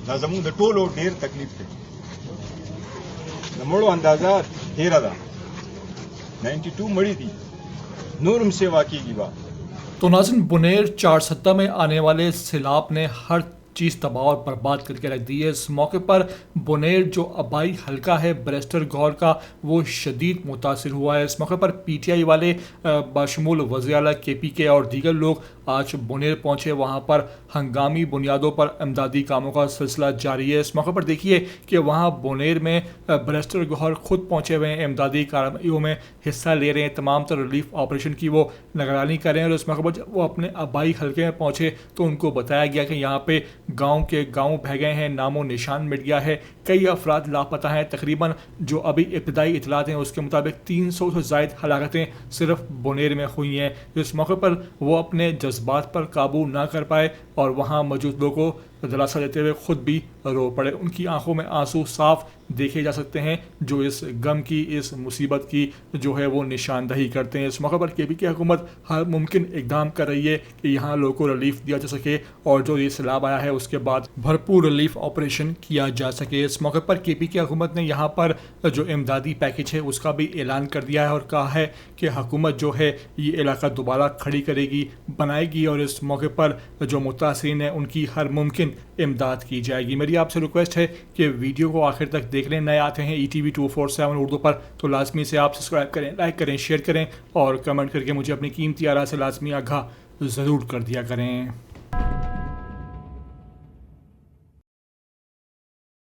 دا زموږ د ټولو ډېر تکلیف دی. د مړو اندازه ډېره ده، 92 مړي دي، نور هم سیوا کیږي با. تو ناظرین، بنیر 470 میں آنے والے سیلاب نے ہر چیز تباہ اور برباد کر کے رکھ دی ہے. اس موقع پر بنیر جو آبائی حلقہ ہے بریسٹر گور کا، وہ شدید متاثر ہوا ہے. اس موقع پر پی ٹی آئی والے بشمول وزیر اعلیٰ کے پی کے اور دیگر لوگ آج بنیر پہنچے. وہاں پر ہنگامی بنیادوں پر امدادی کاموں کا سلسلہ جاری ہے. اس موقع پر دیکھیے کہ وہاں بنیر میں بریسٹر گور خود پہنچے ہوئے ہیں، امدادی کارروائیوں میں حصہ لے رہے ہیں، تمام تر ریلیف آپریشن کی وہ نگرانی کر رہے ہیں. اور اس موقع پر جب وہ اپنے آبائی حلقے میں پہنچے تو ان کو بتایا گیا کہ یہاں پہ گاؤں کے گاؤں بہہ گئے ہیں، نام و نشان مٹ گیا ہے، کئی افراد لاپتہ ہیں. تقریباً جو ابھی ابتدائی اطلاعات ہیں اس کے مطابق 300 سے زائد ہلاکتیں صرف بنیر میں ہوئی ہیں. اس موقع پر وہ اپنے جذبات پر قابو نہ کر پائے اور وہاں موجود لوگوں کو دلاسا دیتے ہوئے خود بھی رو پڑے. ان کی آنکھوں میں آنسو صاف دیکھے جا سکتے ہیں جو اس غم کی، اس مصیبت کی جو ہے وہ نشاندہی کرتے ہیں. اس موقع پر کے پی کے حکومت ہر ممکن اقدام کر رہی ہے کہ یہاں لوگوں کو ریلیف دیا جا سکے اور جو یہ سیلاب آیا ہے اس کے بعد بھرپور ریلیف آپریشن کیا جا سکے. اس موقع پر کے پی کے حکومت نے یہاں پر جو امدادی پیکج ہے اس کا بھی اعلان کر دیا ہے اور کہا ہے کہ حکومت جو ہے یہ علاقہ دوبارہ کھڑی کرے گی، بنائے گی اور اس موقع پر جو متاثرین ہیں ان کی ہر ممکن امداد کی جائے گی. میری آپ سے ریکویسٹ ہے کہ ویڈیو کو آخر تک دیکھ لیں. نئے آتے ہیں ETV 247 اردو پر تو لازمی سے آپ سبسکرائب کریں، لائک کریں، شیئر کریں اور کمنٹ کر کے مجھے اپنی قیمتی آراء سے لازمی آگاہ ضرور کر دیا کریں.